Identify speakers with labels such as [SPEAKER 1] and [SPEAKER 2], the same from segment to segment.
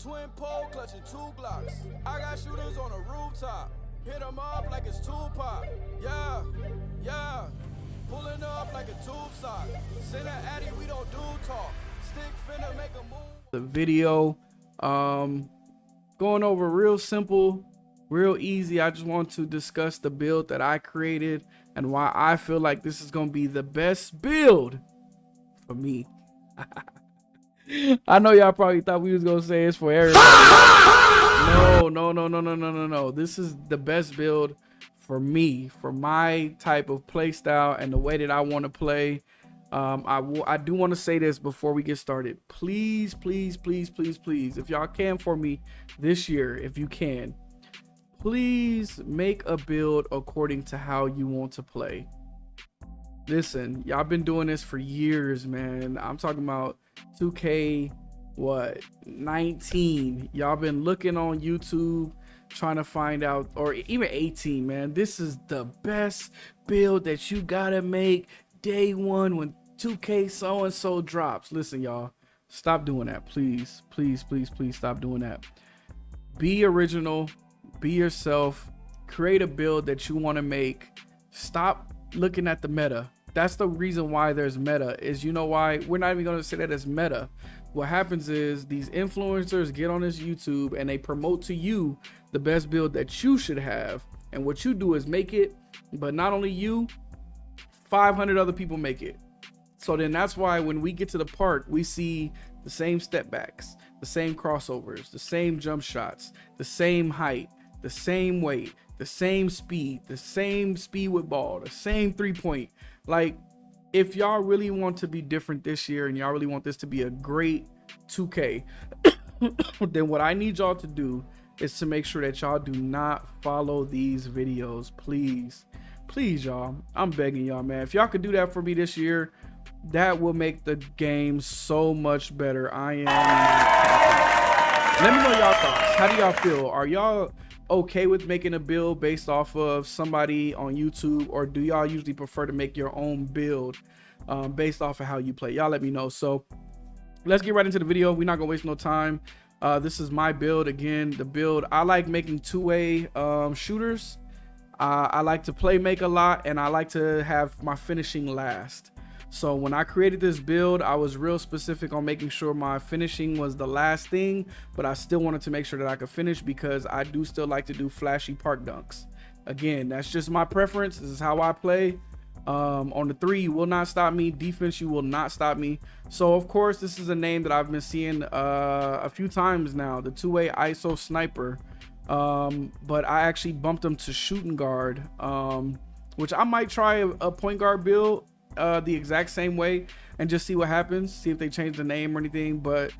[SPEAKER 1] Twin pole clutching 2 Glocks. I got shooters on a rooftop. Hit them up like it's Tupac. Yeah, yeah. Pulling up like a tube sock. Send an addy, we don't do talk. Stick finna make a move. The video, going over real simple, real easy. I just want to discuss the build that I created and why I feel like this is gonna be the best build for me. I know y'all probably thought we was gonna say it's for everybody. No. This is the best build for me, for my type of play style and the way that I want to play. I do want to say this before we get started. Please, if y'all can for me this year, if you can, please make a build according to how you want to play. Listen, y'all been doing this for years, man. I'm talking about 2K 19. Y'all been looking on YouTube trying to find out, or even 18, man. This is the best build that you gotta make day one when 2K so and so drops. Listen, y'all, stop doing that. Please stop doing that. Be original, be yourself, create a build that you want to make. Stop looking at the meta. That's the reason why there's meta. Is, you know why? We're not even going to say that it's meta. What happens is these influencers get on this YouTube and they promote to you the best build that you should have. And what you do is make it, but not only you, 500 other people make it. So then that's why when we get to the park, we see the same step backs, the same crossovers, the same jump shots, the same height, the same weight, the same speed with ball, the same 3-point. Like, if y'all really want to be different this year and y'all really want this to be a great 2K, then what I need y'all to do is to make sure that y'all do not follow these videos. Please, y'all. I'm begging y'all, man. If y'all could do that for me this year, that will make the game so much better. I am. Let me know y'all thoughts. How do y'all feel? Are y'all okay with making a build based off of somebody on YouTube, or do y'all usually prefer to make your own build based off of how you play? Y'all let me know. So let's get right into the video. We're not gonna waste no time. This is my build. Again, the build, I like making two-way shooters. I like to play make a lot, and I like to have my finishing last. So when I created this build, I was real specific on making sure my finishing was the last thing, but I still wanted to make sure that I could finish because I do still like to do flashy park dunks. Again, that's just my preference. This is how I play. On the 3, you will not stop me. Defense, you will not stop me. So of course, this is a name that I've been seeing a few times now, the two-way ISO sniper. But I actually bumped him to shooting guard, which I might try a point guard build the exact same way and just see what happens, see if they change the name or anything. But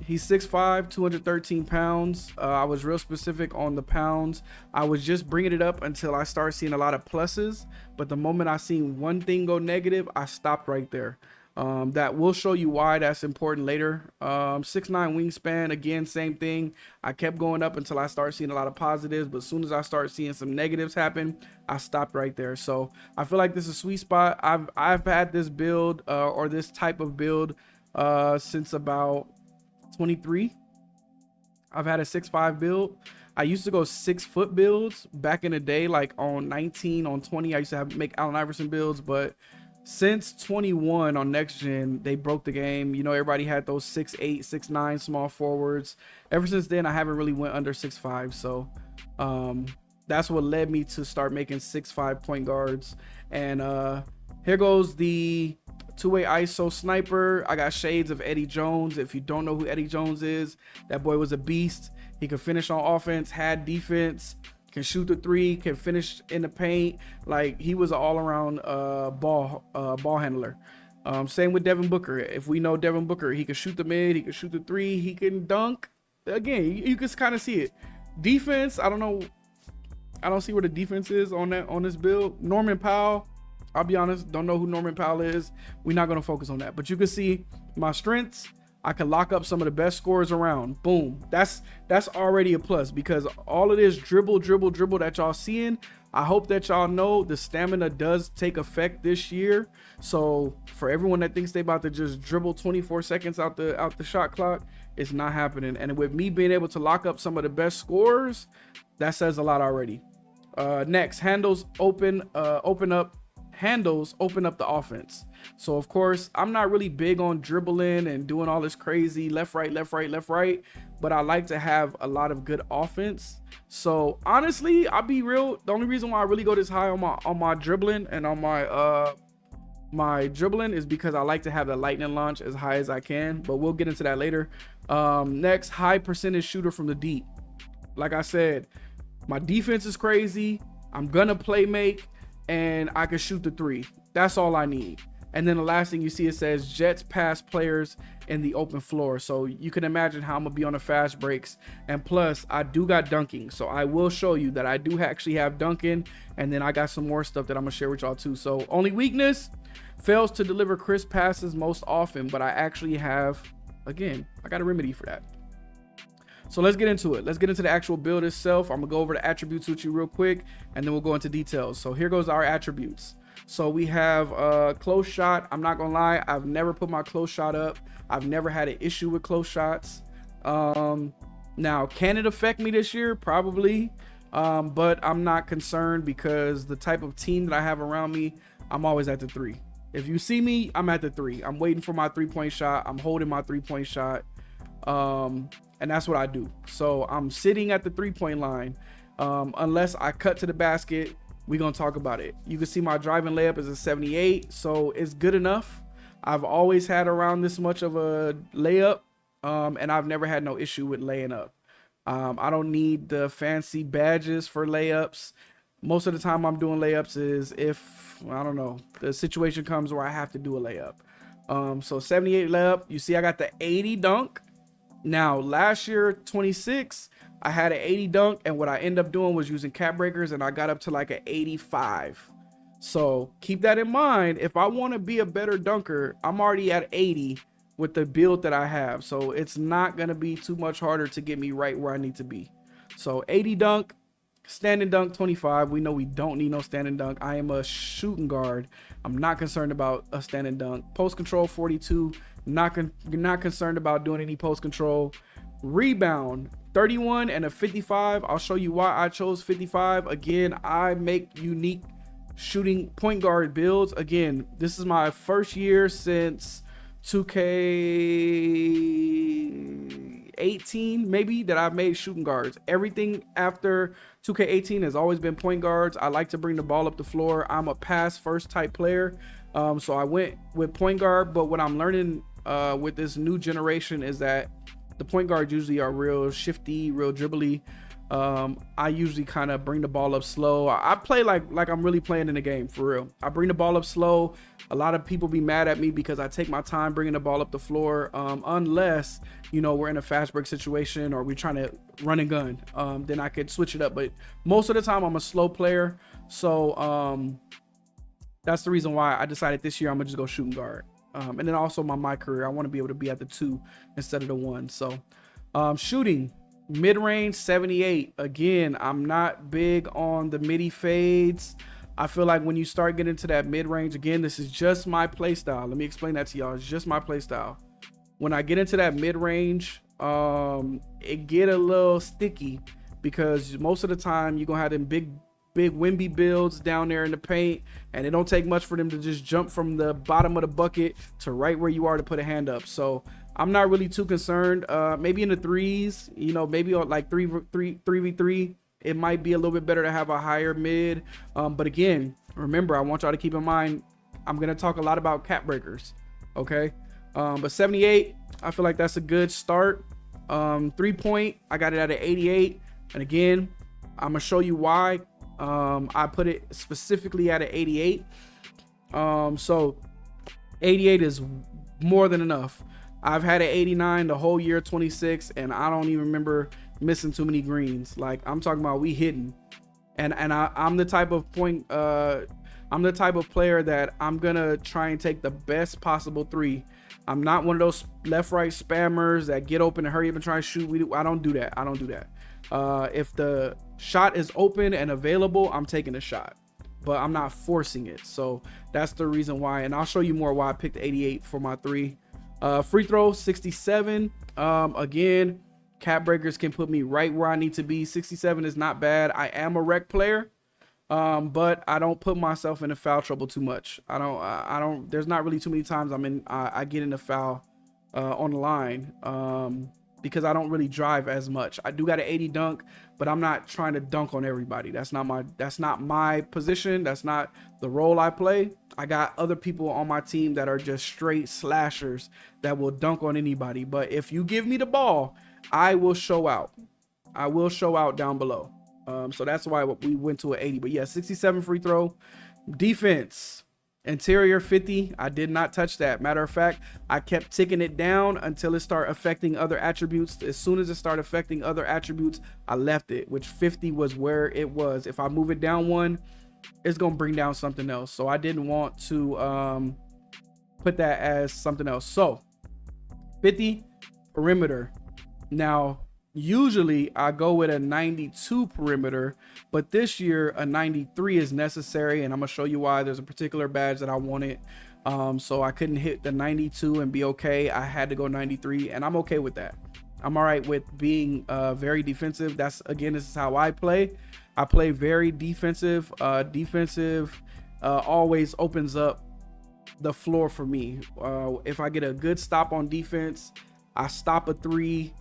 [SPEAKER 1] he's 6'5", 213 pounds. I was real specific on the pounds. I was just bringing it up until I started seeing a lot of pluses, but the moment I seen one thing go negative, I stopped right there. That will show you why that's important later. 6'9" wingspan, again, same thing. I kept going up until I started seeing a lot of positives, but as soon as I started seeing some negatives happen, I stopped right there. So I feel like this is a sweet spot. I've had this build or this type of build since about 23. I've had a 6'5" build. I used to go 6-foot builds back in the day, like on 19, on 20. I used to make Allen Iverson builds, but since 21 on next gen, they broke the game. You know, everybody had those 6'8", 6'9" small forwards. Ever since then, I haven't really went under 6'5". So that's what led me to start making 6'5" point guards. And here goes the two-way ISO sniper. I got shades of Eddie Jones. If you don't know who Eddie Jones is, that boy was a beast. He could finish on offense, had defense, can shoot the 3, can finish in the paint. Like, he was an all-around ball handler. Same with Devin Booker. If we know Devin Booker, he can shoot the mid, he can shoot the 3, he can dunk. Again, you can kind of see it. Defense, I don't know. I don't see where the defense is on this build. Norman Powell, I'll be honest, don't know who Norman Powell is. We're not going to focus on that. But you can see my strengths. I can lock up some of the best scorers around. Boom. That's already a plus, because all of this dribble that y'all seeing, I hope that y'all know the stamina does take effect this year. So for everyone that thinks they about to just dribble 24 seconds out the shot clock, it's not happening. And with me being able to lock up some of the best scorers, that says a lot already. Next, handles open up the offense. So of course, I'm not really big on dribbling and doing all this crazy left, right, but I like to have a lot of good offense. So honestly, I'll be real. The only reason why I really go this high on my dribbling and on my dribbling is because I like to have the lightning launch as high as I can, but we'll get into that later. Next, high percentage shooter from the deep. Like I said, my defense is crazy. I'm gonna play make, and I can shoot the three. That's all I need. And then the last thing you see, it says Jets pass players in the open floor. So you can imagine how I'm gonna be on the fast breaks. And plus, I do got dunking. So I will show you that I do actually have dunking. And then I got some more stuff that I'm gonna share with y'all too. So only weakness, fails to deliver crisp passes most often. But I actually have, again, I got a remedy for that. So let's get into it. Let's get into the actual build itself. I'm gonna go over the attributes with you real quick, and then we'll go into details. So here goes our attributes. So we have close shot. I'm not gonna lie, I've never put my close shot up. I've never had an issue with close shots. Now, can it affect me this year? Probably, but I'm not concerned because the type of team that I have around me, I'm always at the three. If you see me, I'm at the three. I'm waiting for my 3-point shot. I'm holding my 3-point shot. And that's what I do. So I'm sitting at the 3-point line. Unless I cut to the basket, we're gonna talk about it. You can see my driving layup is a 78, so it's good enough. I've always had around this much of a layup, and I've never had no issue with laying up. I don't need the fancy badges for layups. Most of the time I'm doing layups is if, I don't know, the situation comes where I have to do a layup. So 78 layup, you see I got the 80 dunk. Now, last year, 26, I had an 80 dunk, and what I ended up doing was using cap breakers, and I got up to like an 85. So keep that in mind. If I want to be a better dunker, I'm already at 80 with the build that I have. So it's not going to be too much harder to get me right where I need to be. So 80 dunk, standing dunk 25. We know we don't need no standing dunk. I am a shooting guard. I'm not concerned about a standing dunk. Post control 42. Not concerned about doing any post control. Rebound 31 and a 55. I'll show you why I chose 55. Again, I make unique shooting point guard builds. Again, this is my first year since 2K18 maybe that I've made shooting guards. Everything after 2K18 has always been point guards. I like to bring the ball up the floor. I'm a pass first type player. So I went with point guard, but what I'm learning with this new generation is that the point guards usually are real shifty, real dribbly. I usually kind of bring the ball up slow. I play like I'm really playing in the game, for real. I bring the ball up slow. A lot of people be mad at me because I take my time bringing the ball up the floor, unless, you know, we're in a fast break situation or we're trying to run and gun. Then I could switch it up, but most of the time I'm a slow player. So that's the reason why I decided this year I'm gonna just go shooting guard. And then also my career, I want to be able to be at the 2 instead of the 1. So shooting mid-range 78. Again, I'm not big on the midi fades. I feel like when you start getting to that mid-range, again, this is just my play style. Let me explain that to y'all. It's just my play style. When I get into that mid-range, it get a little sticky because most of the time you're gonna have them big Wimby builds down there in the paint, and it don't take much for them to just jump from the bottom of the bucket to right where you are to put a hand up. So I'm not really too concerned. Maybe in the threes, you know, maybe on like 3v3, it might be a little bit better to have a higher mid. But again, remember, I want y'all to keep in mind, I'm gonna talk a lot about cap breakers. Okay. But 78, I feel like that's a good start. 3-point, I got it at an 88. And again, I'm gonna show you why. I put it specifically at an 88. So 88 is more than enough. I've had an 89 the whole year 26, and I don't even remember missing too many greens. Like, I'm talking about we hitting, and I'm the type of I'm the type of player that I'm gonna try and take the best possible 3. I'm not one of those left right spammers that get open and hurry up and try and shoot. I don't do that. If the shot is open and available, I'm taking a shot, but I'm not forcing it. So that's the reason why, and I'll show you more why I picked 88 for my 3. Free throw 67. Again, cap breakers can put me right where I need to be. 67 is not bad. I am a rec player, but I don't put myself into foul trouble too much. I don't there's not really too many times I get in a foul on the line, because I don't really drive as much. I do got an 80 dunk, but I'm not trying to dunk on everybody. That's not my position. That's not the role I play. I got other people on my team that are just straight slashers that will dunk on anybody. But if you give me the ball, I will show out. I will show out down below. So that's why we went to an 80. But yeah, 67 free throw. Defense. Interior 50. I did not touch that. Matter of fact, I kept ticking it down until it started affecting other attributes. As soon as it started affecting other attributes, I left it, which 50 was where it was. If I move it down one, it's gonna bring down something else. So I didn't want to put that as something else. So 50 perimeter. Now usually I go with a 92 perimeter, but this year a 93 is necessary, and I'm gonna show you why. There's a particular badge that I wanted, so I couldn't hit the 92 and be okay. I had to go 93, and I'm okay with that. I'm all right with being very defensive. That's, again, this is how I play. I play very defensive. Defensive always opens up the floor for me. If I get a good stop on defense, I stop a 3,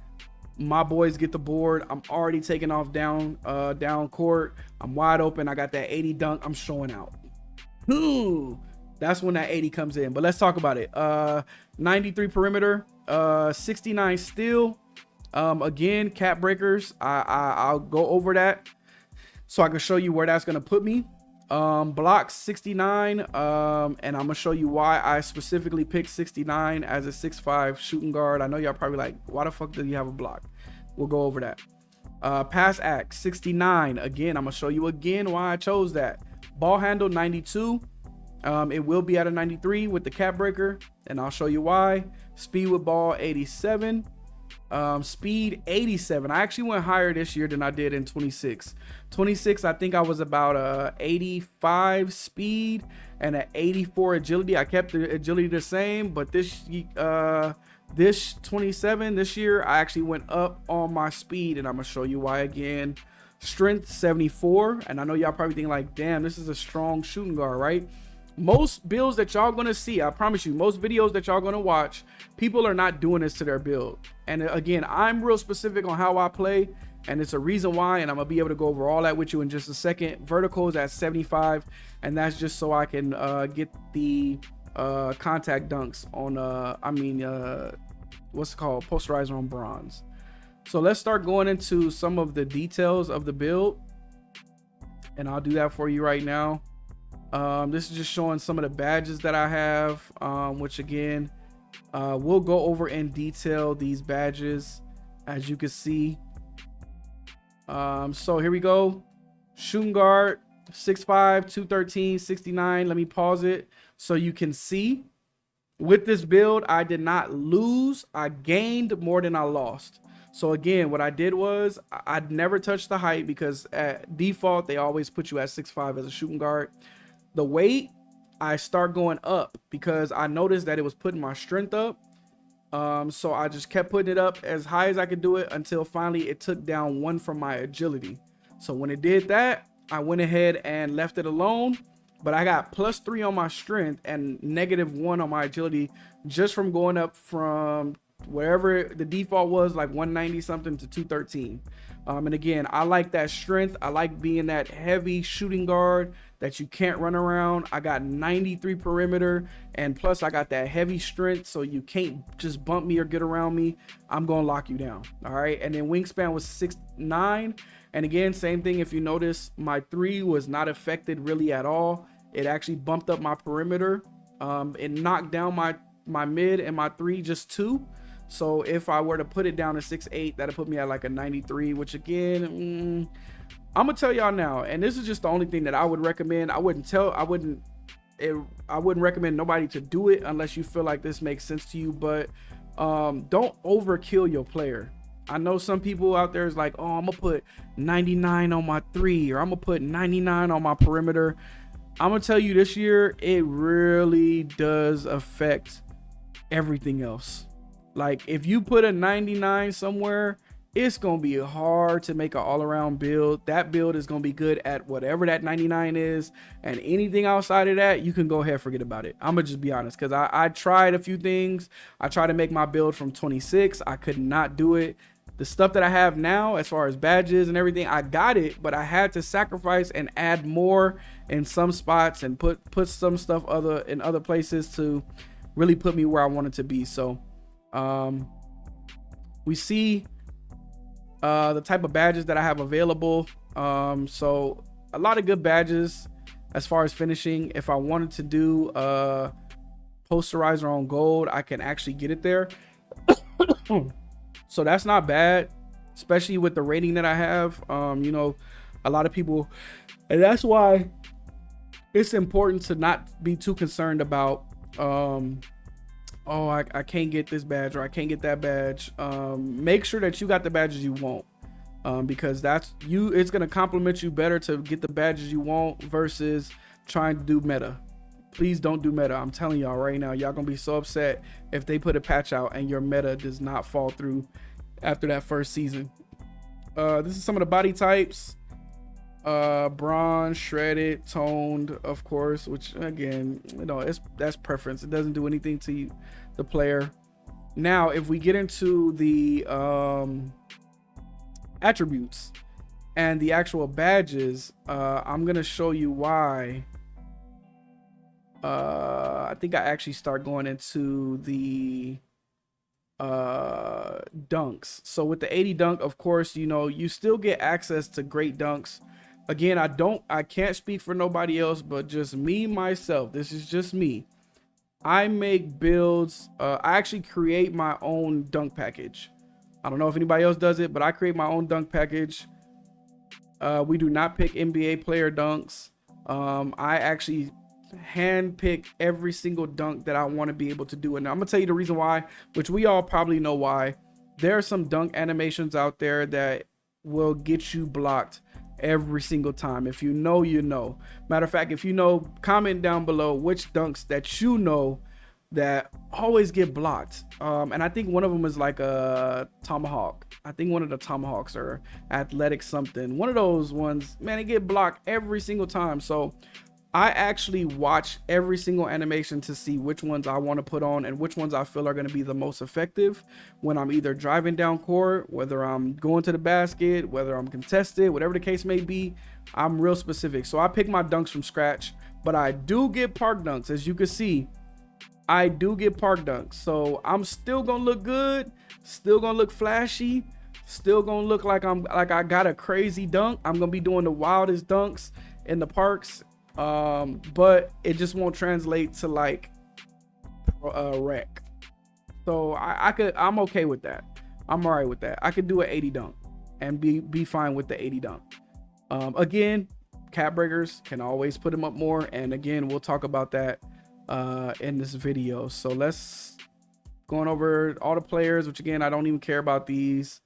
[SPEAKER 1] my boys get the board, I'm already taking off down court, I'm wide open, I got that 80 dunk, I'm showing out. Ooh, that's when that 80 comes in. But let's talk about it. 93 perimeter, 69 steal. Again, cap breakers, I'll go over that so I can show you where that's gonna put me. Block 69, and I'm gonna show you why I specifically picked 69 as a 6'5" shooting guard. I know y'all probably like, why the fuck do you have a block? We'll go over that. Pass act 69. Again, I'm gonna show you again why I chose that. Ball handle 92. It will be at a 93 with the cap breaker, and I'll show you why. Speed with ball 87. Speed 87. I actually went higher this year than I did in 26. I think I was about a 85 speed and an 84 agility. I kept the agility the same, but this 27 this year I actually went up on my speed, and I'm gonna show you why again. Strength 74, and I know y'all probably thinking like, damn, this is a strong shooting guard, right? Most builds that y'all gonna see, I promise you, most videos that y'all gonna watch, people are not doing this to their build. And again, I'm real specific on how I play, and it's a reason why, and I'm gonna be able to go over all that with you in just a second. Vertical is at 75, and that's just so I can get the contact dunks on what's it called, posterizer on bronze. So let's start going into some of the details of the build, and I'll do that for you right now. This is just showing some of the badges that I have, which again, we'll go over in detail these badges, as you can see. So here we go. Shooting guard 6'5", 213, 69. Let me pause it so you can see. With this build, I did not lose. I gained more than I lost. So again, what I did was I'd never touched the height, because at default, they always put you at 6'5" as a shooting guard. The weight, I start going up because I noticed that it was putting my strength up. So I just kept putting it up as high as I could do it until finally it took down 1 from my agility. So when it did that, I went ahead and left it alone, but I got +3 on my strength and -1 on my agility just from going up from wherever the default was, like 190 something to 213. And again, I like that strength. I like being that heavy shooting guard that you can't run around. I got 93 perimeter, and plus I got that heavy strength, so you can't just bump me or get around me. I'm gonna lock you down. All right. And then wingspan was 6'9", and again, same thing. If you notice, my 3 was not affected really at all. It actually bumped up my perimeter. It knocked down my mid and my 3 just 2. So if I were to put it down to 6'8", that'd put me at like a 93, which again, I'm gonna tell y'all now, and this is just the only thing that I would recommend. I wouldn't recommend nobody to do it unless you feel like this makes sense to you, but don't overkill your player. I know some people out there is like, oh, I'm gonna put 99 on my 3, or I'm gonna put 99 on my perimeter. I'm gonna tell you, this year it really does affect everything else. Like, if you put a 99 somewhere, it's gonna be hard to make an all-around build. That build is gonna be good at whatever that 99 is, and anything outside of that, you can go ahead, forget about it. I'm gonna just be honest, because I tried a few things. I tried to make my build from 26. I could not do it. The stuff that I have now, as far as badges and everything, I got it, but I had to sacrifice and add more in some spots and put some stuff in other places to really put me where I wanted to be. So we see the type of badges that I have available. So a lot of good badges as far as finishing. If I wanted to do posterizer on gold, I can actually get it there. So that's not bad, especially with the rating that I have. You know, a lot of people, and that's why it's important to not be too concerned about oh, I can't get this badge, or I can't get that badge. Make sure that you got the badges you want, because it's gonna complement you better to get the badges you want versus trying to do meta. Please don't do meta. I'm telling y'all right now, y'all gonna be so upset if they put a patch out and your meta does not fall through after that first season. This is some of the body types. Bronze, shredded, toned, of course, which again, you know, that's preference. It doesn't do anything to the player. Now, if we get into the attributes and the actual badges, I'm gonna show you why. I think I actually start going into the dunks. So with the 80 dunk, of course, you know, you still get access to great dunks. Again, I can't speak for nobody else, but just me, myself, this is just me. I make builds. I actually create my own dunk package. I don't know if anybody else does it, but I create my own dunk package. We do not pick NBA player dunks. I actually hand pick every single dunk that I want to be able to do. And I'm gonna tell you the reason why, which we all probably know why. There are some dunk animations out there that will get you blocked every single time. If you know, you know. Matter of fact, if you know, comment down below which dunks that you know that always get blocked. And I think one of them is like a tomahawk. I think one of the tomahawks or athletic something. One of those ones, man, they get blocked every single time. So I actually watch every single animation to see which ones I want to put on and which ones I feel are going to be the most effective when I'm either driving down court, whether I'm going to the basket, whether I'm contested, whatever the case may be. I'm real specific. So I pick my dunks from scratch, but I do get park dunks. As you can see, I do get park dunks. So I'm still going to look good, still going to look flashy, still going to look like I got a crazy dunk. I'm going to be doing the wildest dunks in the parks. But it just won't translate to like rec. So I'm okay with that. I'm all right with that. I could do an 80 dunk and be fine with the 80 dunk. Again, cap breakers can always put them up more, and again, we'll talk about that in this video. So let's going over all the players, which again, I don't even care about these.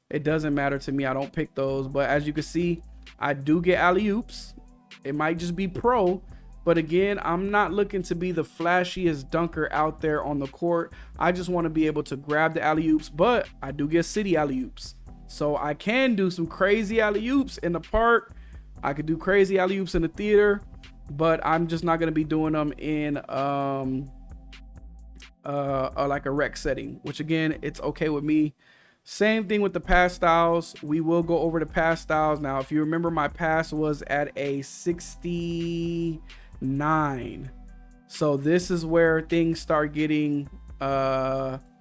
[SPEAKER 1] It doesn't matter to me. I don't pick those, but as you can see, I do get alley-oops. It might just be pro, but again, I'm not looking to be the flashiest dunker out there on the court. I just want to be able to grab the alley-oops, but I do get city alley-oops. So I can do some crazy alley-oops in the park. I could do crazy alley-oops in the theater, but I'm just not going to be doing them in like a rec setting, which again, it's okay with me. Same thing with the pass styles. We will go over the pass styles. Now, if you remember, my pass was at a 69. So this is where things start getting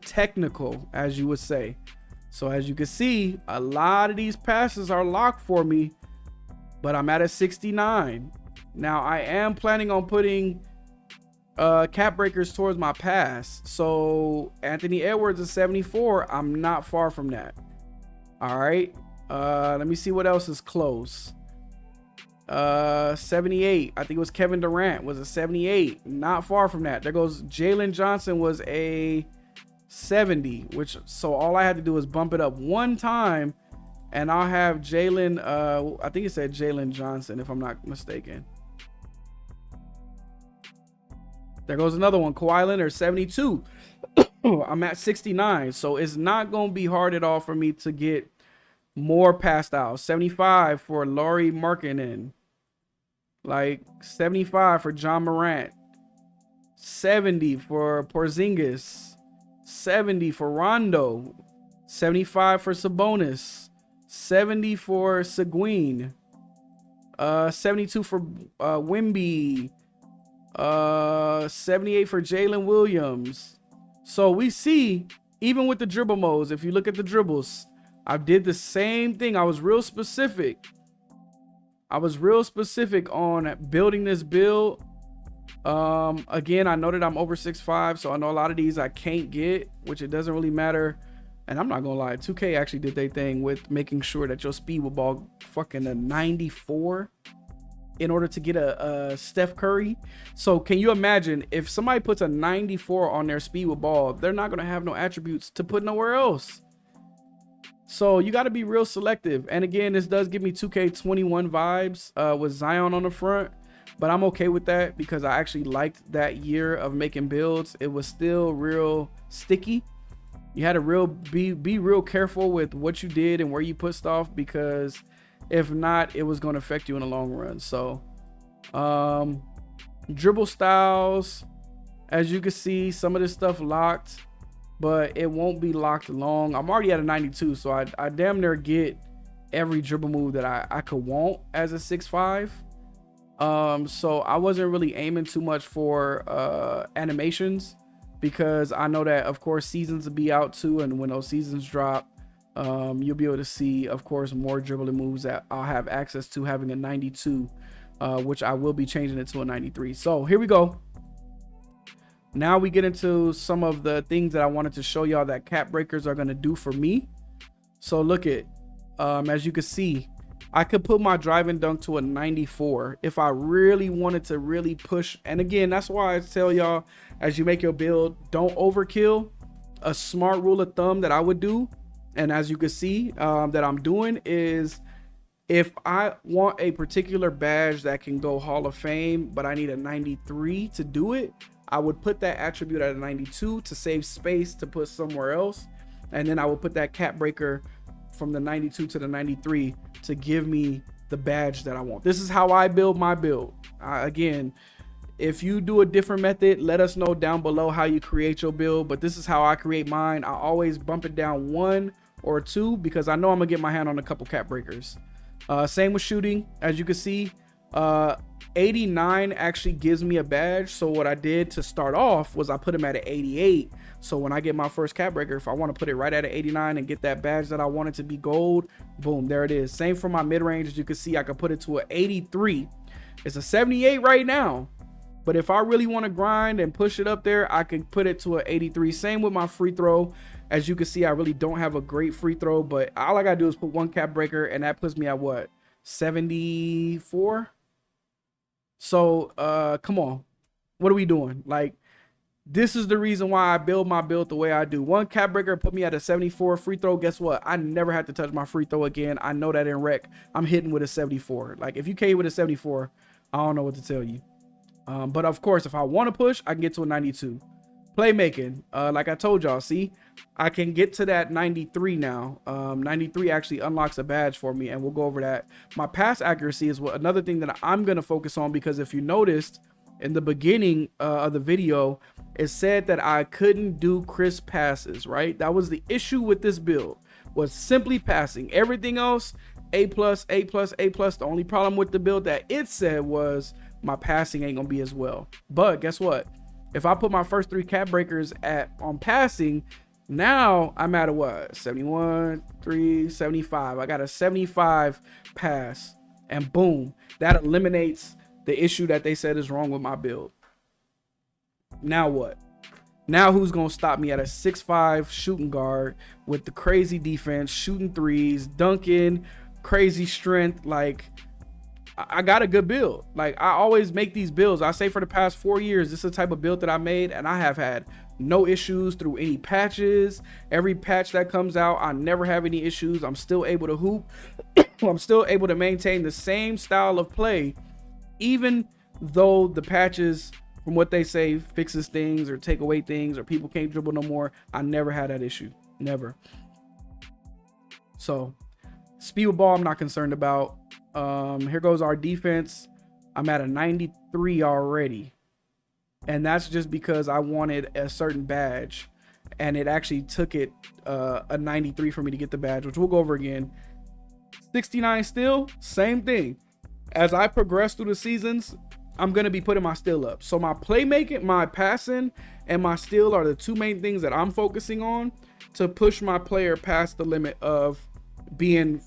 [SPEAKER 1] technical, as you would say. So as you can see, a lot of these passes are locked for me, but I'm at a 69. Now, I am planning on putting cap breakers towards my pass. So Anthony Edwards is 74. I'm not far from that. All right, let me see what else is close. 78. I think it was Kevin Durant was a 78. Not far from that. There goes Jalen Johnson was a 70, which, so all I had to do is bump it up one time, and I'll have Jalen, I think it said Jalen Johnson, if I'm not mistaken. There goes another one, Kawhi Leonard, 72. I'm at 69, so it's not going to be hard at all for me to get more pass styles. 75 for Lauri Markkanen, like 75 for John Morant, 70 for Porzingis, 70 for Rondo, 75 for Sabonis, 70 for Seguin, 72 for Wemby, 78 for Jalen Williams. So we see, even with the dribble modes, if you look at the dribbles, I did the same thing. I was real specific. On building this build. Again, I know that I'm over 6'5", so I know a lot of these I can't get, which it doesn't really matter. And I'm not gonna lie, 2K actually did their thing with making sure that your speed will ball fucking a 94 in order to get a Steph Curry. So can you imagine if somebody puts a 94 on their speed with ball, they're not gonna have no attributes to put nowhere else. So you got to be real selective. And again, this does give me 2K21 vibes with Zion on the front, but I'm okay with that because I actually liked that year of making builds. It was still real sticky. You had to be real careful with what you did and where you put stuff, because if not, it was going to affect you in the long run. So dribble styles, as you can see, some of this stuff locked, but it won't be locked long. I'm already at a 92, so I damn near get every dribble move that I could want as a 6'5". So I wasn't really aiming too much for animations, because I know that, of course, seasons will be out too, and when those seasons drop, you'll be able to see, of course, more dribbling moves that I'll have access to having a 92, which I will be changing it to a 93. So here we go. Now we get into some of the things that I wanted to show y'all that cap breakers are going to do for me. So look at, as you can see, I could put my drive and dunk to a 94 if I really wanted to really push. And again, that's why I tell y'all, as you make your build, don't overkill. A smart rule of thumb that I would do, and as you can see that I'm doing, is if I want a particular badge that can go Hall of Fame, but I need a 93 to do it, I would put that attribute at a 92 to save space to put somewhere else. And then I would put that cap breaker from the 92 to the 93 to give me the badge that I want. This is how I build my build. Again, if you do a different method, let us know down below how you create your build, but this is how I create mine. I always bump it down 1 or 2 because I know I'm gonna get my hand on a couple cap breakers. Same with shooting. As you can see, 89 actually gives me a badge. So what I did to start off was I put him at an 88. So when I get my first cap breaker, if I want to put it right at an 89 and get that badge that I want it to be gold, boom, there it is. Same for my mid-range. As you can see, I could put it to an 83. It's a 78 right now, but if I really want to grind and push it up there, I could put it to an 83. Same with my free throw. As you can see, I really don't have a great free throw, but all I gotta do is put one cap breaker, and that puts me at what, 74? So come on, what are we doing? Like, this is the reason why I build my build the way I do. One cap breaker put me at a 74 free throw. Guess what? I never had to touch my free throw again. I know that in rec, I'm hitting with a 74. Like, if you came with a 74, I don't know what to tell you. But of course, if I want to push, I can get to a 92. Playmaking, like I told y'all, see, I can get to that 93 now. 93 actually unlocks a badge for me, and we'll go over that. My pass accuracy is another thing that I'm going to focus on, because if you noticed in the beginning of the video, it said that I couldn't do crisp passes, right? That was the issue with this build, was simply passing. Everything else, A+, A+, A+. The only problem with the build that it said was my passing ain't gonna be as well. But guess what? If I put my first 3 cap breakers on passing, now I'm at a what? 71, 3, 75. I got a 75 pass, and boom, that eliminates the issue that they said is wrong with my build. Now what? Now who's gonna stop me at a 6'5" shooting guard with the crazy defense, shooting threes, dunking, crazy strength? Like, I got a good build. Like, I always make these builds. I say for the past 4 years, this is the type of build that I made, and I have had no issues through any patches. Every patch that comes out, I never have any issues. I'm still able to hoop. I'm still able to maintain the same style of play, even though the patches, from what they say, fixes things or take away things or people can't dribble no more. I never had that issue. Never. So speed with ball, I'm not concerned about. Here goes our defense. I'm at a 93 already. And that's just because I wanted a certain badge, and it actually took it a 93 for me to get the badge, which we'll go over again. 69 still, same thing. As I progress through the seasons, I'm going to be putting my steal up. So my playmaking, my passing, and my steal are the two main things that I'm focusing on to push my player past the limit of being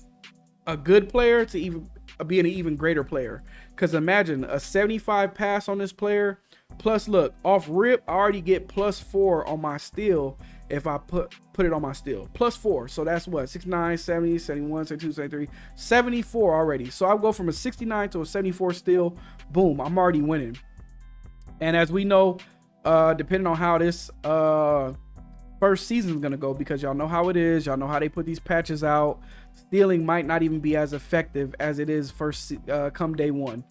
[SPEAKER 1] a good player to even being an even greater player. Because imagine a 75 pass on this player. Plus, look, off rip, I already get +4 on my steal if I put it on my steal. +4. So that's what? 69, 70, 71, 72, 73, 74 already. So I'll go from a 69 to a 74 steal. Boom, I'm already winning. And as we know, depending on how this first season is going to go, because y'all know how it is. Y'all know how they put these patches out. Stealing might not even be as effective as it is first come day one.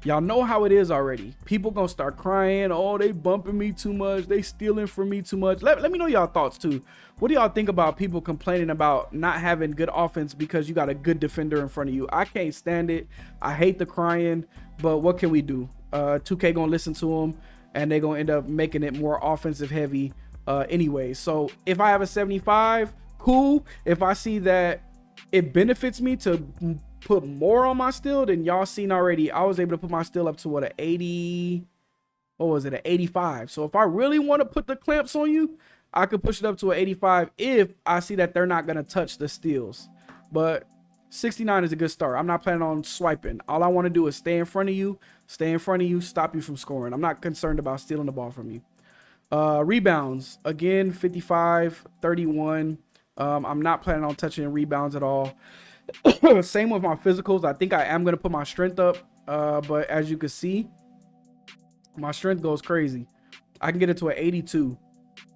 [SPEAKER 1] Y'all know how it is already. People gonna start crying. Oh, they bumping me too much. They stealing from me too much. Let me know y'all thoughts too. What do y'all think about people complaining about not having good offense because you got a good defender in front of you? I can't stand it. I hate the crying, but what can we do? 2K gonna listen to them, and they gonna end up making it more offensive heavy anyway. So if I have a 75, cool. If I see that it benefits me to put more on my steal, then y'all seen already, I was able to put my steal up to what, an 80, what was it, an 85. So if I really want to put the clamps on you, I could push it up to an 85 if I see that they're not going to touch the steals. But 69 is a good start. I'm not planning on swiping. All I want to do is stay in front of you, stop you from scoring. I'm not concerned about stealing the ball from you. Rebounds, again, 55, 31. I'm not planning on touching rebounds at all. Same with my physicals. I think I am going to put my strength up, but as you can see, my strength goes crazy. I can get it to an 82.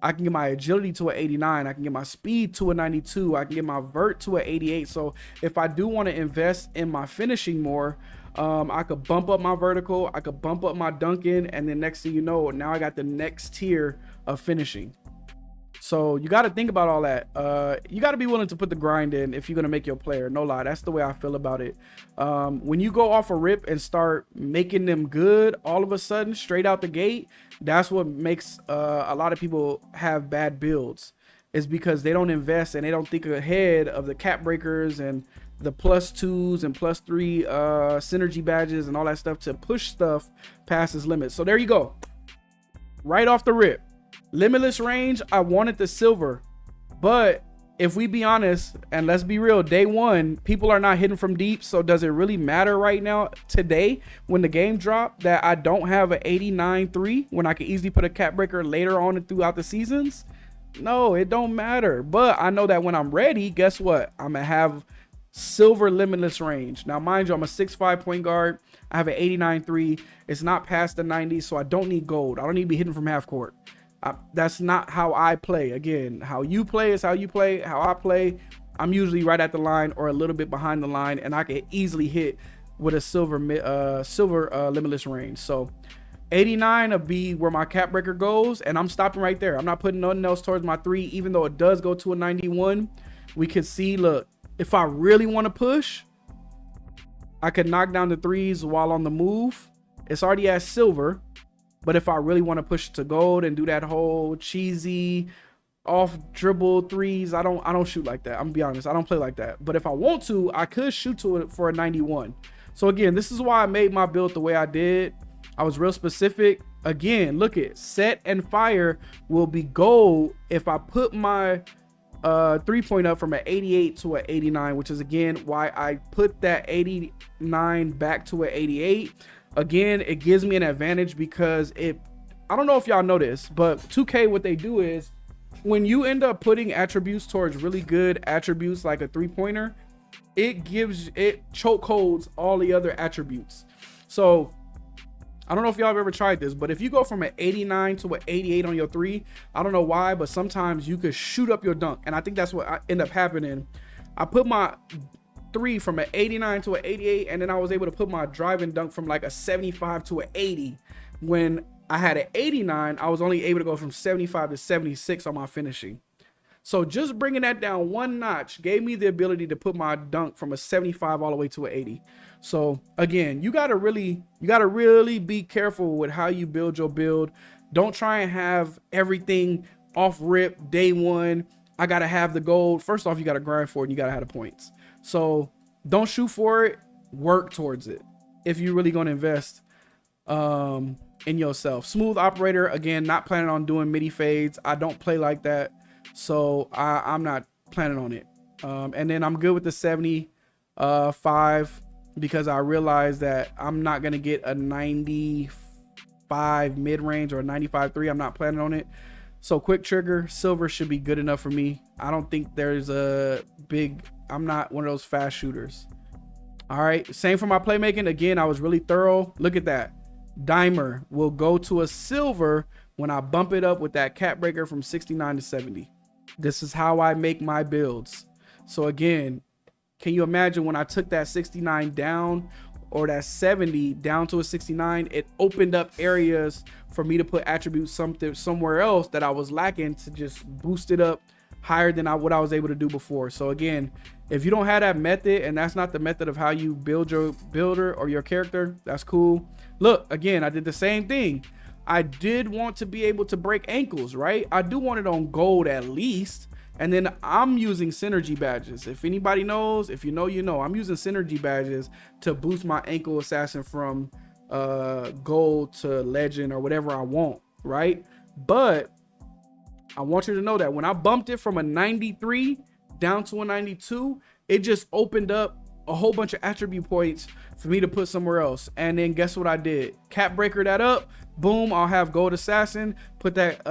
[SPEAKER 1] I can get my agility to an 89. I can get my speed to a 92. I can get my vert to an 88. So if I do want to invest in my finishing more, I could bump up my vertical, I could bump up my dunking, and then next thing you know, now I got the next tier of finishing. So you got to think about all that. You got to be willing to put the grind in if you're going to make your player. No lie. That's the way I feel about it. When you go off a rip and start making them good all of a sudden, straight out the gate, that's what makes a lot of people have bad builds. Is because they don't invest and they don't think ahead of the cap breakers and the +2s and +3 synergy badges and all that stuff to push stuff past its limits. So there you go. Right off the rip. Limitless range, I wanted the silver, but if we be honest and let's be real, day one, people are not hitting from deep. So does it really matter right now today when the game dropped that I don't have an 89-3 when I could easily put a cap breaker later on and throughout the seasons? No, it don't matter. But I know that when I'm ready, guess what? I'm gonna have silver limitless range. Now mind you, I'm a 6'5" point guard. I have an 89-3. It's not past the 90, so I don't need gold. I don't need to be hitting from half court. That's not how I play. Again, how you play is how you play. How I play, I'm usually right at the line or a little bit behind the line, and I can easily hit with a silver limitless range. So 89 will be where my cap breaker goes, and I'm stopping right there. I'm not putting nothing else towards my 3, even though it does go to a 91. We can see, look, if I really want to push, I could knock down the 3s while on the move. It's already at silver. But if I really want to push to gold and do that whole cheesy off dribble 3s, I don't shoot like that. I'm gonna be honest, I don't play like that. But if I want to, I could shoot to it for a 91. So again, this is why I made my build the way I did. I was real specific. Again, look at set and fire will be gold if I put my 3-point up from an 88 to an 89, which is again why I put that 89 back to an 88. Again, it gives me an advantage because I don't know if y'all know this, but 2K, what they do is when you end up putting attributes towards really good attributes like a 3-pointer, it chokeholds all the other attributes. So I don't know if y'all have ever tried this, but if you go from an 89 to an 88 on your 3, I don't know why, but sometimes you could shoot up your dunk. And I think that's what end up happening. I put my 3 from an 89 to an 88, and then I was able to put my driving dunk from like a 75 to an 80. When I had an 89, I was only able to go from 75 to 76 on my finishing. So just bringing that down one notch gave me the ability to put my dunk from a 75 all the way to an 80. So again, you gotta really be careful with how you build your build. Don't try and have everything off rip day one. I gotta have the gold. First off, you gotta grind for it and you gotta have the points. So don't shoot for it, work towards it if you're really gonna invest in yourself. Smooth operator, again, not planning on doing midi fades. I don't play like that. So I'm not planning on it. And then I'm good with the 75 because I realized that I'm not going to get a 95 mid-range or a 95 3. I'm not planning on it. So quick trigger, silver should be good enough for me. I don't think there's I'm not one of those fast shooters. All right. Same for my playmaking. Again, I was really thorough. Look at that. Dimer will go to a silver when I bump it up with that cap breaker from 69 to 70. This is how I make my builds. So again, can you imagine when I took that 69 down or that 70 down to a 69, it opened up areas for me to put attributes somewhere else that I was lacking to just boost it up higher than what I was able to do before. So again, if you don't have that method and that's not the method of how you build your builder or your character, that's cool. Look, again, I did the same thing. I did want to be able to break ankles, right? I do want it on gold at least. And then I'm using synergy badges. If anybody knows, if you know, you know, I'm using synergy badges to boost my ankle assassin from gold to legend or whatever I want, right? But I want you to know that when I bumped it from a 93 down to a 92, it just opened up a whole bunch of attribute points for me to put somewhere else. And then guess what I did? Cap breaker that up, boom, I'll have gold assassin, put that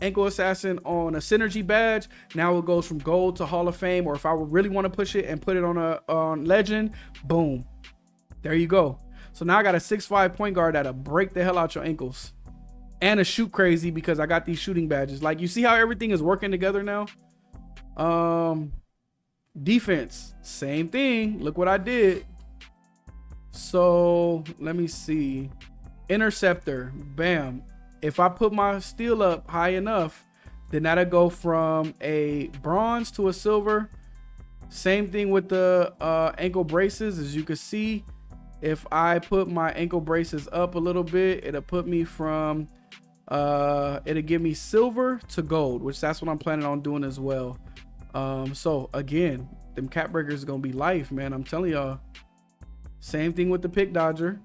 [SPEAKER 1] ankle assassin on a synergy badge. Now it goes from gold to Hall of Fame, or if I would really want to push it and put it on legend, boom, there you go. So now I got a 6'5" point guard that'll break the hell out your ankles and a shoot crazy because I got these shooting badges. Like, you see how everything is working together now? Defense, same thing. Look what I did. So let me see. Interceptor, bam. If I put my steel up high enough, then that'll go from a bronze to a silver. Same thing with the ankle braces. As you can see, if I put my ankle braces up a little bit, it'll put me from it'll give me silver to gold, which that's what I'm planning on doing as well. So again, them cap breakers are gonna be life, man. I'm telling y'all. Same thing with the pick dodger,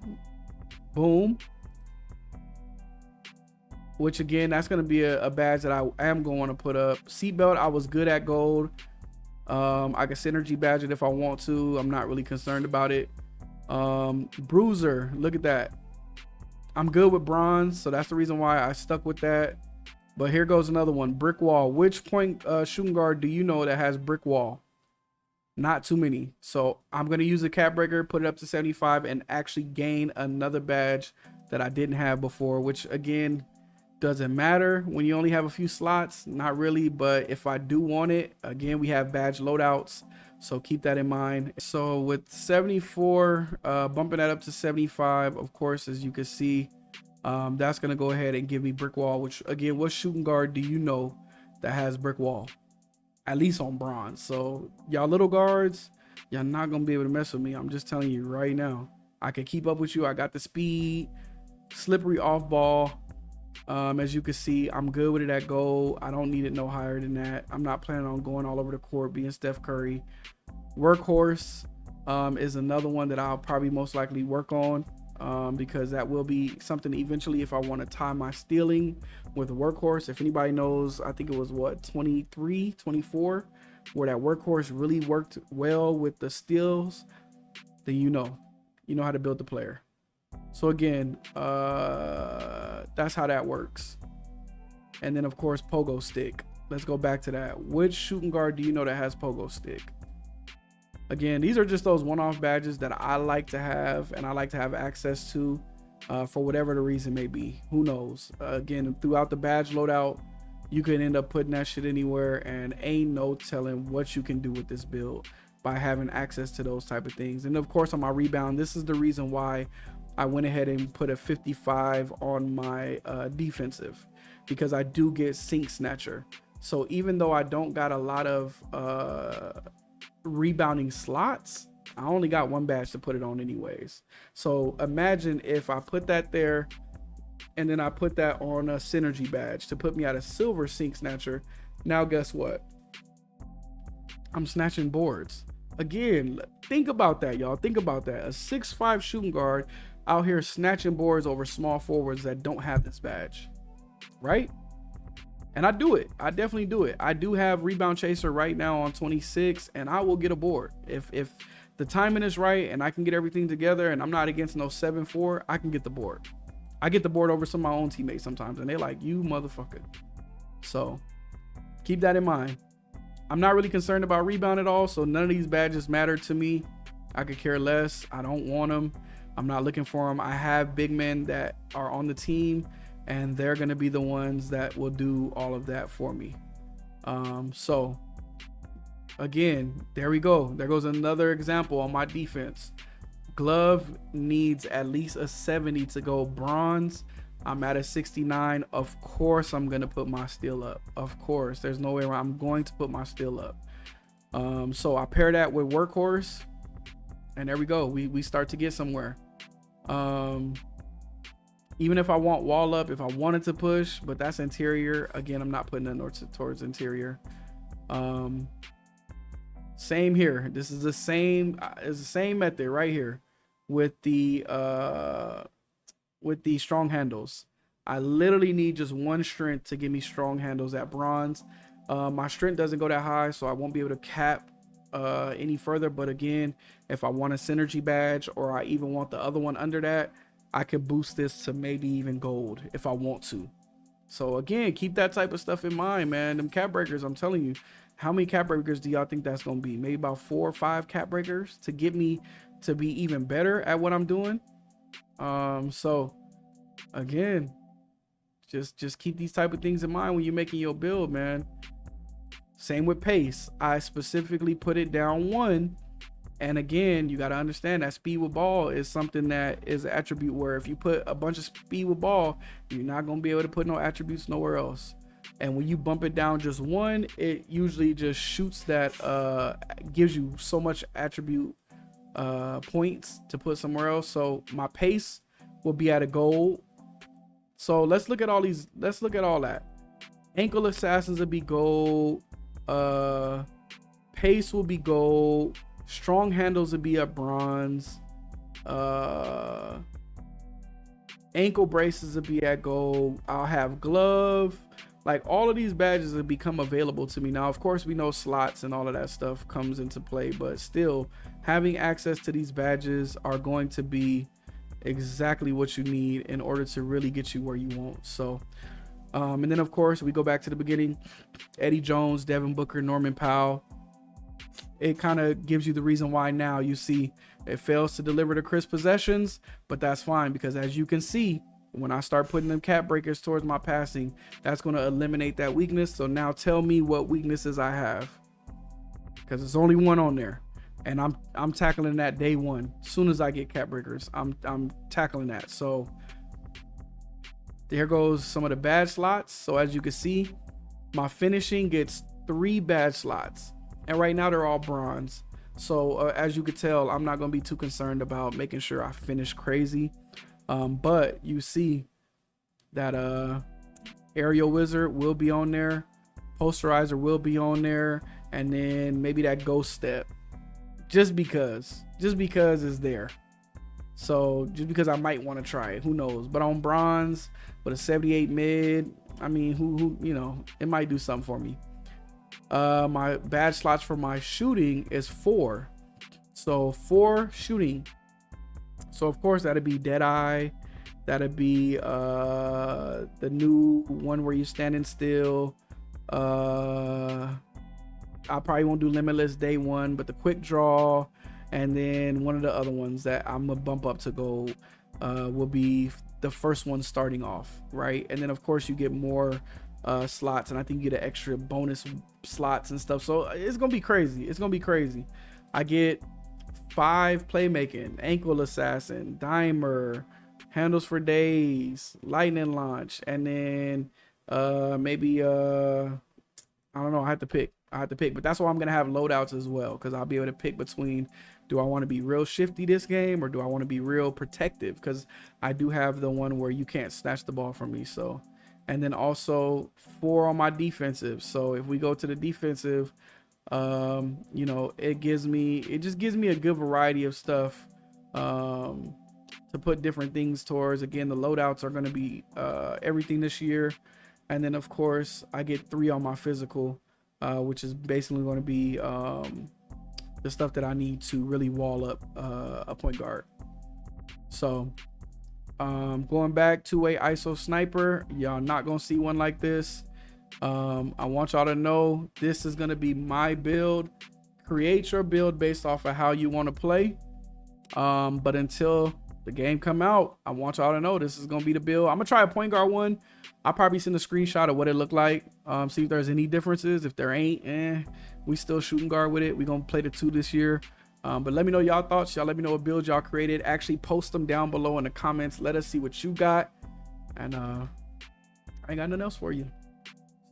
[SPEAKER 1] boom. Which again, that's gonna be a badge that I am going to put up. Seatbelt, I was good at gold. I can synergy badge it if I want to. I'm not really concerned about it. Bruiser, look at that. I'm good with bronze, so that's the reason why I stuck with that. But here goes another one. Brick wall. Which point shooting guard do you know that has brick wall? Not too many. So I'm going to use a cap breaker, put it up to 75, and actually gain another badge that I didn't have before, which again, doesn't matter when you only have a few slots. Not really, but if I do want it, again, we have badge loadouts. So keep that in mind. So with 74, bumping that up to 75, of course, as you can see, that's going to go ahead and give me brick wall, which again, what shooting guard do you know that has brick wall? At least on bronze. So y'all little guards, y'all not going to be able to mess with me. I'm just telling you right now. I can keep up with you. I got the speed, slippery off ball. As you can see, I'm good with it at goal. I don't need it no higher than that. I'm not planning on going all over the court being Steph Curry. Workhorse is another one that I'll probably most likely work on, because that will be something eventually if I want to tie my stealing with workhorse. If anybody knows, I think it was what, 23, 24, where that workhorse really worked well with the steals, then you know how to build the player. So again, that's how that works. And then of course, pogo stick. Let's go back to that. Which shooting guard do you know that has pogo stick? Again, these are just those one-off badges that I like to have and I like to have access to. for whatever the reason may be. Who knows? Again, throughout the badge loadout, you can end up putting that shit anywhere, and ain't no telling what you can do with this build by having access to those type of things. And of course, on my rebound, this is the reason why I went ahead and put a 55 on my defensive, because I do get sink snatcher. So even though I don't got a lot of rebounding slots, I only got one badge to put it on anyways. So imagine if I put that there and then I put that on a synergy badge to put me at a silver sink snatcher. Now guess what? I'm snatching boards. Again, think about that, y'all. Think about that. A 6'5" shooting guard out here snatching boards over small forwards that don't have this badge, right? And I do it. I definitely do it. I do have rebound chaser right now on 26, and I will get a board if the timing is right and I can get everything together and I'm not against no 7-4. I can get the board. I get the board over some of my own teammates sometimes, and they're like, you motherfucker. So keep that in mind. I'm not really concerned about rebound at all, so none of these badges matter to me. I could care less. I don't want them. I'm not looking for them. I have big men that are on the team, and they're going to be the ones that will do all of that for me. So again, there we go. There goes another example on my defense. Glove needs at least a 70 to go bronze. I'm at a 69. Of course, I'm going to put my steal up. Of course, there's no way around. I'm going to put my steal up. So I pair that with workhorse, and there we go. We start to get somewhere. Even if I want wall up, if I wanted to push, but that's interior. Again, I'm not putting it towards interior. Same here. This is the same. It's the same method right here with the strong handles. I literally need just one strength to give me strong handles at bronze. My strength doesn't go that high, so I won't be able to cap any further. But again, if I want a synergy badge, or I even want the other one under that, I could boost this to maybe even gold if I want to. So again, keep that type of stuff in mind, man. Them cap breakers, I'm telling you, how many cap breakers do y'all think that's gonna be? Maybe about 4 or 5 cap breakers to get me to be even better at what I'm doing. So again, just keep these type of things in mind when you're making your build, man. Same with pace. I specifically put it down 1. And again, you got to understand that speed with ball is something that is an attribute where if you put a bunch of speed with ball, you're not going to be able to put no attributes nowhere else. And when you bump it down just 1, it usually just shoots that, gives you so much attribute points to put somewhere else. So my pace will be at a gold. So let's look at all these. Let's look at all that. Ankle assassins will be gold. Pace will be gold. Strong handles will be at bronze. Ankle braces will be at gold. I'll have glove. Like, all of these badges will become available to me. Now, of course, we know slots and all of that stuff comes into play, but still, having access to these badges are going to be exactly what you need in order to really get you where you want. So, and then of course, we go back to the beginning. Eddie Jones, Devin Booker, Norman Powell. It kind of gives you the reason why now you see it fails to deliver the crisp possessions, but that's fine, because as you can see, when I start putting them cap breakers towards my passing, that's going to eliminate that weakness. So now tell me what weaknesses I have, because there's only one on there, and I'm tackling that day one. As soon as I get cap breakers, I'm tackling that. So there goes some of the badge slots. So as you can see, my finishing gets 3 badge slots, and right now they're all bronze. So as you could tell, I'm not going to be too concerned about making sure I finish crazy. But you see that aerial wizard will be on there, posterizer will be on there, and then maybe that ghost step, just because it's there. So just because I might want to try it, who knows? But on bronze with a 78 mid, I mean, who you know, it might do something for me. My badge slots for my shooting is 4. So 4 shooting. So of course that'd be Deadeye. That'd be the new one where you're standing still. I probably won't do Limitless day 1, but the quick draw, and then one of the other ones that I'm gonna bump up to gold. will be the first one starting off, right? And then of course you get more slots, and I think you get an extra bonus slots and stuff. So it's gonna be crazy. It's gonna be crazy. I get 5 playmaking, ankle assassin, dimer, handles for days, lightning launch, and then maybe I don't know. I have to pick. But that's why I'm gonna have loadouts as well, because I'll be able to pick between, do I want to be real shifty this game, or do I want to be real protective? Because I do have the one where you can't snatch the ball from me. So, and then also 4 on my defensive. So if we go to the defensive, you know, it just gives me a good variety of stuff to put different things towards. Again, the loadouts are going to be everything this year. And then of course I get 3 on my physical, which is basically going to be the stuff that I need to really wall up a point guard. So going back to a ISO sniper, y'all not gonna see one like this. I want y'all to know this is gonna be my build. Create your build based off of how you want to play, but until the game come out, I want y'all to know this is gonna be the build. I'm gonna try a point guard one. I'll probably send a screenshot of what it looked like, see if there's any differences. If there ain't, we still shooting guard with it. We're gonna play the 2 this year. But let me know y'all thoughts. Y'all let me know what builds y'all created. Actually post them down below in the comments. Let us see what you got. And I ain't got nothing else for you.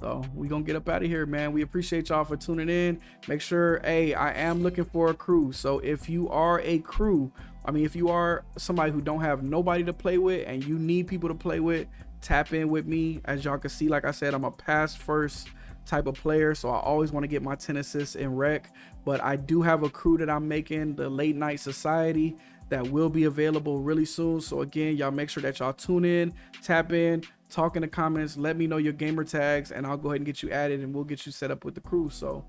[SPEAKER 1] So we gonna get up out of here, man. We appreciate y'all for tuning in. Make sure, hey, I am looking for a crew. So if you are a crew, if you are somebody who don't have nobody to play with and you need people to play with, tap in with me. As y'all can see, like I said, I'm a pass first type of player, so I always want to get my 10 assists in rec. But I do have a crew that I'm making, the Late Night Society, that will be available really soon. So again, y'all make sure that y'all tune in, tap in, talk in the comments, let me know your gamer tags, and I'll go ahead and get you added and we'll get you set up with the crew. So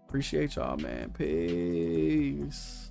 [SPEAKER 1] appreciate y'all, man. Peace.